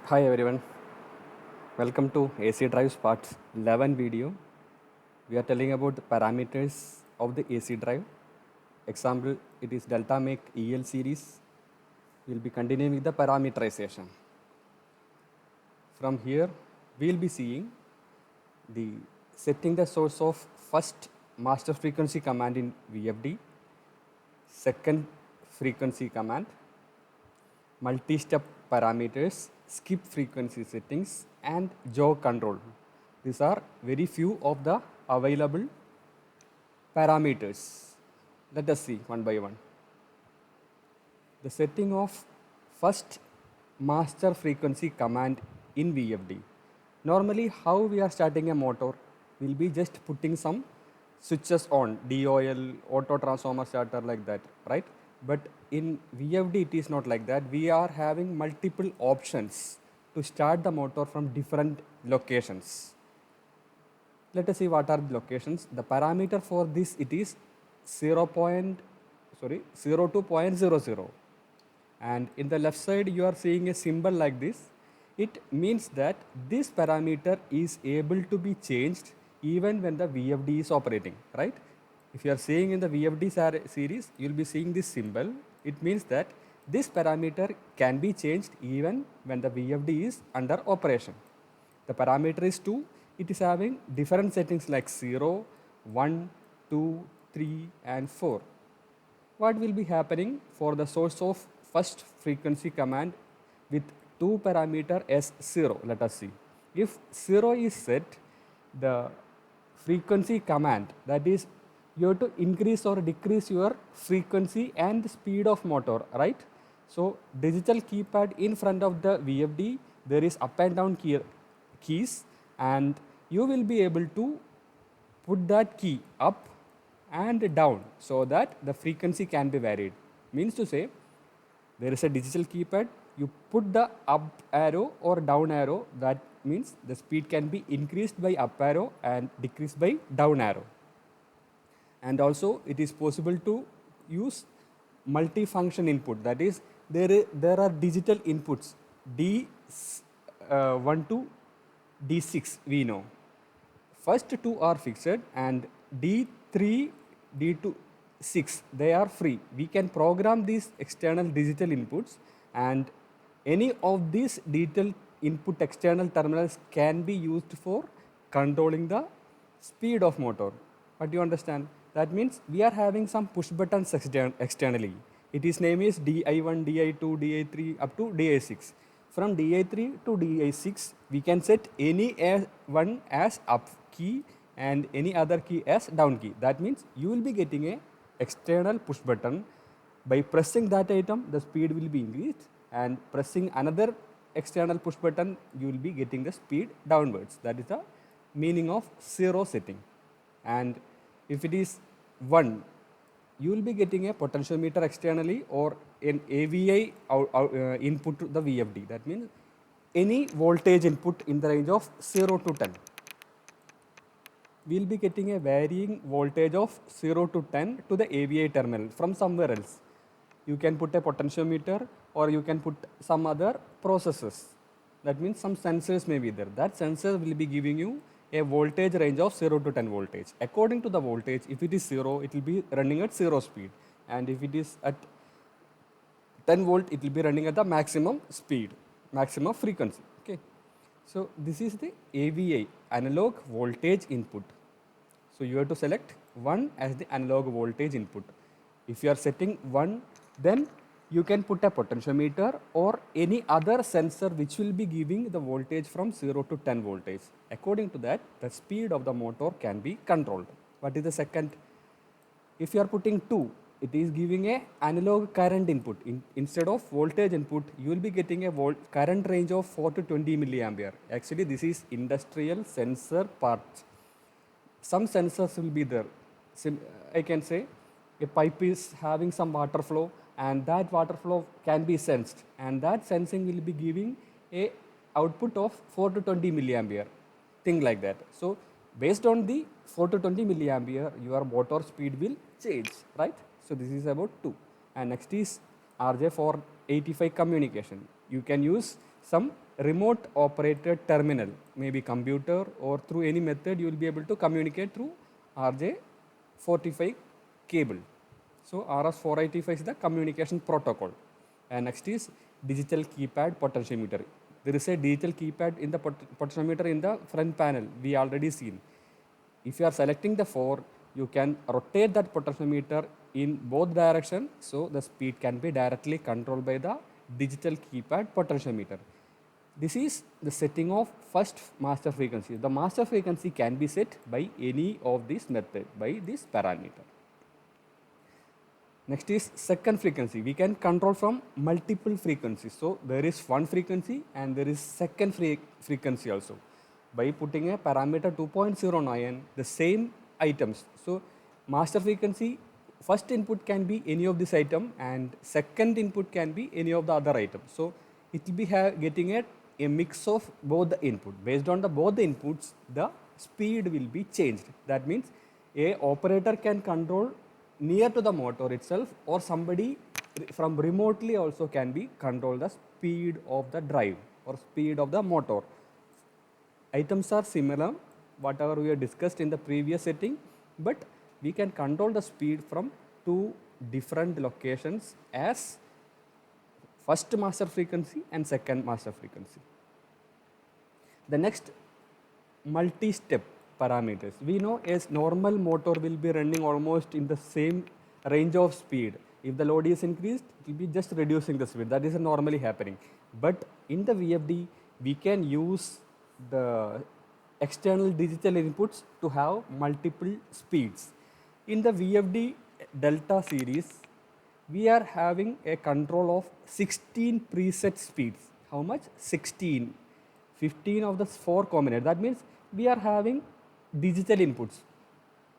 Hi everyone, welcome to AC Drives Part 11 video. We are telling about the parameters of the AC drive. Example, it is Delta Make EL series. We will be continuing with the parameterization. From here, we will be seeing the setting the source of first master frequency command in VFD, second frequency command, multi-step parameters, skip frequency settings, and jog control. These are very few of the available parameters. Let us see one by one. The setting of first master frequency command in VFD. Normally, how we are starting a motor will be just putting some switches on, DOL, auto transformer starter, like that, right? But in VFD, it is not like that. We are having multiple options to start the motor from different locations. Let us see what are the locations. The parameter for this, it is 0. 02.00, and in the left side you are seeing a symbol like this. It means that this parameter is able to be changed even when the VFD is operating, right? If you are seeing in the VFD series, you will be seeing this symbol. It means that this parameter can be changed even when the VFD is under operation. The parameter is 2. It is having different settings like 0, 1, 2, 3, and 4. What will be happening for the source of first frequency command with two parameter as 0? Let us see. If 0 is set, the frequency command, that is, you have to increase or decrease your frequency and speed of motor, right? So digital keypad in front of the VFD, there is up and down keys, and you will be able to put that key up and down so that the frequency can be varied. Means to say, there is a digital keypad, you put the up arrow or down arrow, that means the speed can be increased by up arrow and decreased by down arrow. And also it is possible to use multi-function input, that is, there are digital inputs D1 to D6, we know. First two are fixed, and D3, D2, 6, they are free. We can program these external digital inputs, and any of these digital input external terminals can be used for controlling the speed of motor. What do you understand? That means we are having some push buttons externally. It is name is DI1, DI2, DI3 up to DI6. From DI3 to DI6, we can set any one as up key and any other key as down key. That means you will be getting a external push button. By pressing that item, the speed will be increased, and pressing another external push button, you will be getting the speed downwards. That is the meaning of 0 setting. And if it is 1, you will be getting a potentiometer externally or an AVI input to the VFD. That means any voltage input in the range of 0 to 10. We will be getting a varying voltage of 0 to 10 to the AVI terminal from somewhere else. You can put a potentiometer or you can put some other processes. That means some sensors may be there. That sensor will be giving you a voltage range of 0 to 10 voltage. According to the voltage, if it is 0, it will be running at 0 speed. And if it is at 10 volt, it will be running at the maximum speed, maximum frequency. Okay. So this is the AVI, analog voltage input. So you have to select 1 as the analog voltage input. If you are setting 1, then you can put a potentiometer or any other sensor which will be giving the voltage from 0 to 10 voltage. According to that, the speed of the motor can be controlled. What is the second? If you are putting 2, it is giving a analog current input. Instead of voltage input, you will be getting a current range of 4 to 20 milliampere. Actually, this is industrial sensor part. Some sensors will be there. I can say a pipe is having some water flow, and that water flow can be sensed, and that sensing will be giving a output of 4 to 20 milliampere, thing like that. So based on the 4 to 20 milliampere, your motor speed will change, right? So this is about 2. And next is RJ485 communication. You can use some remote operated terminal, maybe computer, or through any method you will be able to communicate through RJ45 cable. So RS485 is the communication protocol. And next is digital keypad potentiometer. There is a digital keypad in the potentiometer in the front panel, we already seen. If you are selecting the 4, you can rotate that potentiometer in both directions, so the speed can be directly controlled by the digital keypad potentiometer. This is the setting of first master frequency. The master frequency can be set by any of these method, by this parameter. Next is second frequency. We can control from multiple frequencies. So there is one frequency and there is second frequency also. By putting a parameter 2.09, the same items. So master frequency, first input can be any of this item and second input can be any of the other items. So it will be getting a mix of both the input. Based on both the inputs, the speed will be changed. That means a operator can control near to the motor itself, or somebody from remotely also can be control the speed of the drive or speed of the motor. Items are similar, whatever we have discussed in the previous setting, but we can control the speed from two different locations as first master frequency and second master frequency. The next, multi-step parameters. We know as normal motor will be running almost in the same range of speed. If the load is increased, it will be just reducing the speed. That is normally happening. But in the VFD, we can use the external digital inputs to have multiple speeds. In the VFD Delta series, we are having a control of 16 preset speeds. How much? 16. 15 of the 4 combined. That means we are having digital inputs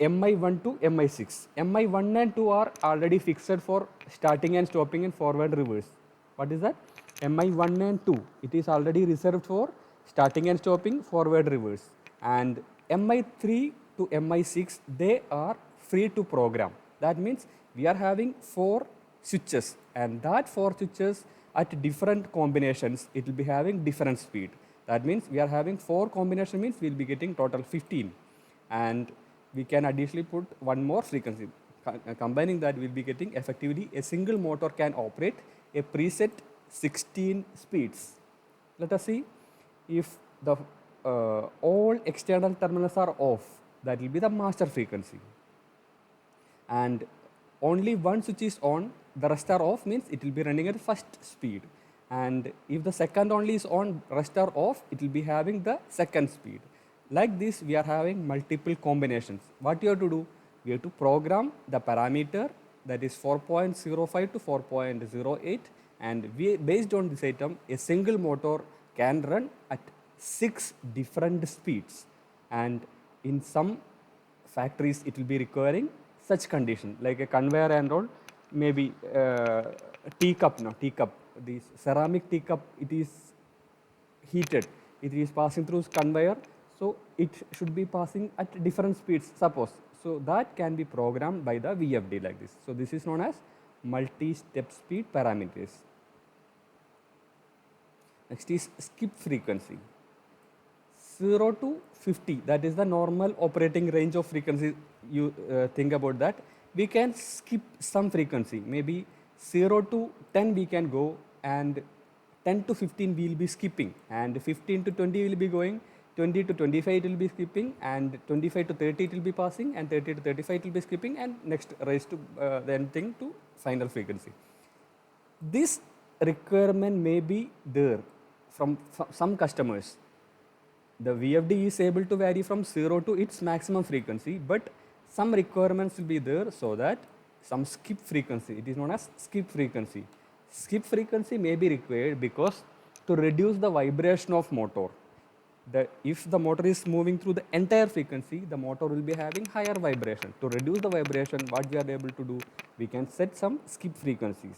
MI1 to MI6. MI1 and 2 are already fixed for starting and stopping and forward reverse. What is that? MI1 and 2. It is already reserved for starting and stopping, forward reverse. And MI3 to MI6, they are free to program. That means we are having 4 switches, and that 4 switches at different combinations, it will be having different speed. That means we are having 4 combination, means we will be getting total 15. And we can additionally put one more frequency. Combining that, we will be getting effectively a single motor can operate a preset 16 speeds. Let us see if the all external terminals are off, that will be the master frequency. And only one switch is on, the rest are off, means it will be running at first speed. And if the second only is on, rest are off, it will be having the second speed. Like this, we are having multiple combinations. What you have to do? We have to program the parameter, that is 4.05 to 4.08, and based on this item, a single motor can run at 6 different speeds. And in some factories, it will be requiring such condition, like a conveyor and all, maybe teacup, this ceramic teacup, it is heated, it is passing through conveyor, so it should be passing at different speeds, suppose. So that can be programmed by the VFD like this. So this is known as multi-step speed parameters. Next is skip frequency. 0 to 50, that is the normal operating range of frequency. You think about that. We can skip some frequency, maybe 0 to 10 we can go, and 10 to 15 we will be skipping, and 15 to 20 will be going, 20 to 25 it will be skipping, and 25 to 30 it will be passing, and 30 to 35 it will be skipping, and next raise to the end thing to final frequency. This requirement may be there from some customers. The VFD is able to vary from 0 to its maximum frequency, but some requirements will be there, so that some skip frequency, it is known as skip frequency. Skip frequency may be required because to reduce the vibration of motor. If the motor is moving through the entire frequency, the motor will be having higher vibration. To reduce the vibration, what we are able to do, we can set some skip frequencies.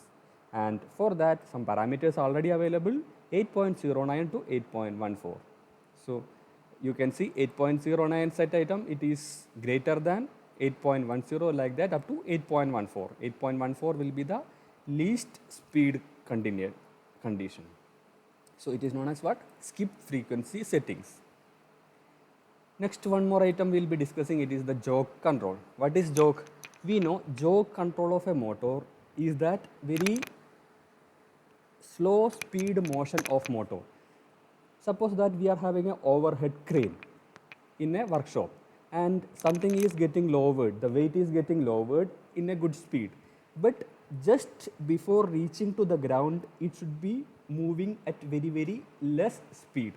And for that, some parameters are already available, 8.09 to 8.14. So you can see 8.09 set item, it is greater than 8.10, like that up to 8.14. 8.14 will be the least speed condition. So it is known as what? Skip frequency settings. Next, one more item we'll be discussing, it is the jog control. What is jog? We know jog control of a motor is that very slow speed motion of motor. Suppose that we are having an overhead crane in a workshop and something is getting lowered, the weight is getting lowered in a good speed. But just before reaching to the ground, it should be moving at very less speed.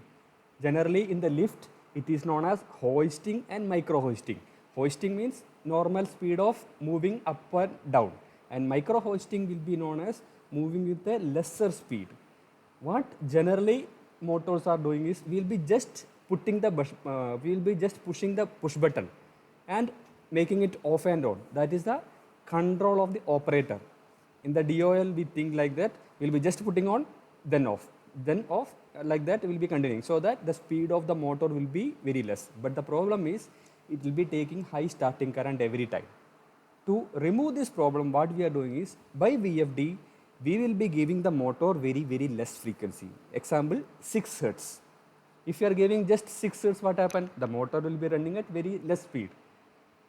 Generally in the lift, it is known as hoisting and micro hoisting. Hoisting means normal speed of moving up and down, and micro hoisting will be known as moving with a lesser speed. What generally motors are doing is we'll be just pushing the push button and making it off and on. That is the control of the operator. In the DOL we think like that, we'll be just putting on, then off, like that will be continuing, so that the speed of the motor will be very less. But the problem is it will be taking high starting current every time. To remove this problem, what we are doing is, by VFD we will be giving the motor very less frequency. Example, 6 hertz. If you are giving just 6 hertz, what happen? The motor will be running at very less speed.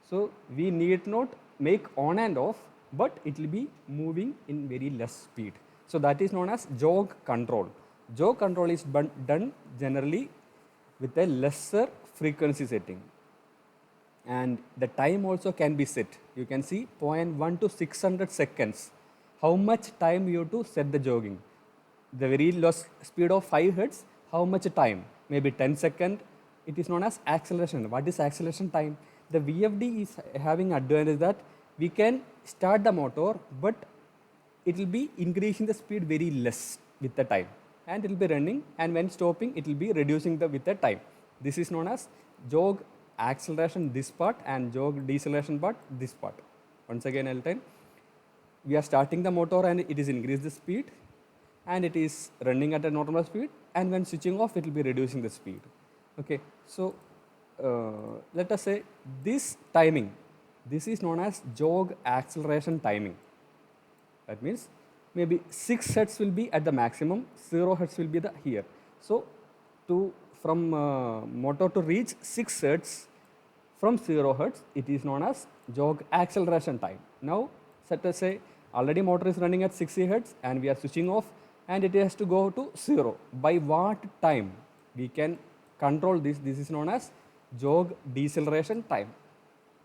So we need not make on and off, but it will be moving in very less speed. So that is known as jog control. Jog control is done generally with a lesser frequency setting. And the time also can be set. You can see 0.1 to 600 seconds. How much time you have to set the jogging? The very low speed of 5 hertz, how much time? Maybe 10 seconds. It is known as acceleration. What is acceleration time? The VFD is having advantage that we can start the motor, but it will be increasing the speed very less with the time, and it will be running, and when stopping it will be reducing with the time. This is known as jog acceleration this part and jog deceleration part this part. Once again I'll tell. We are starting the motor and it is increased the speed, and it is running at a normal speed, and when switching off it will be reducing the speed. Okay, so let us say this timing, this is known as jog acceleration timing. That means maybe 6 hertz will be at the maximum, 0 hertz will be the here. So from motor to reach 6 hertz from 0 hertz, it is known as jog acceleration time. Now let us say already motor is running at 60 hertz and we are switching off, and it has to go to 0. By what time we can control this? This is known as jog deceleration time.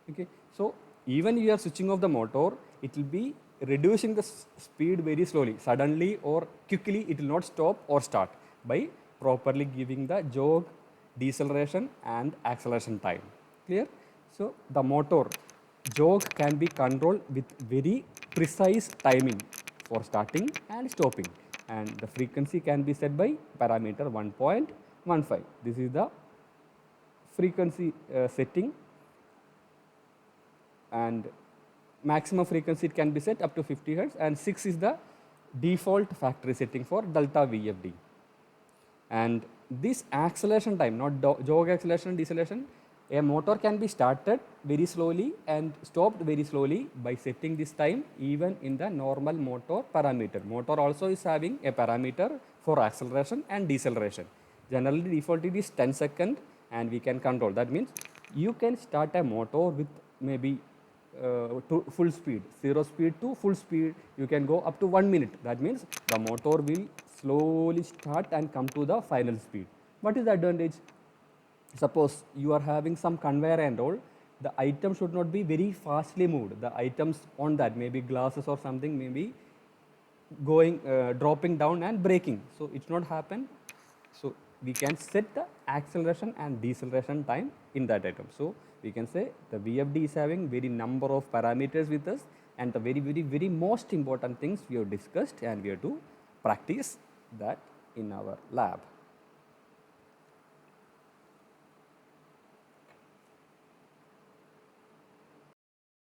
Okay, so even you are switching off the motor, it will be reducing the speed very slowly, suddenly or quickly it will not stop or start, by properly giving the jog deceleration and acceleration time. Clear? So the motor jog can be controlled with very precise timing for starting and stopping, and the frequency can be set by parameter 1.15. This is the frequency setting, and maximum frequency it can be set up to 50 hertz, and 6 is the default factory setting for delta VFD. And this acceleration time, not jog acceleration, deceleration, a motor can be started very slowly and stopped very slowly by setting this time even in the normal motor parameter. Motor also is having a parameter for acceleration and deceleration. Generally default it is 10 seconds and we can control. That means you can start a motor with maybe to full speed, 0 speed to full speed, you can go up to 1 minute. That means the motor will slowly start and come to the final speed. What is the advantage? Suppose you are having some conveyor and all, the item should not be very fastly moved. The items on that, maybe glasses or something, maybe going dropping down and breaking. So it should not happen. So we can set the acceleration and deceleration time in that item. So we can say the VFD is having very number of parameters with us, and the very most important things we have discussed, and we have to practice that in our lab.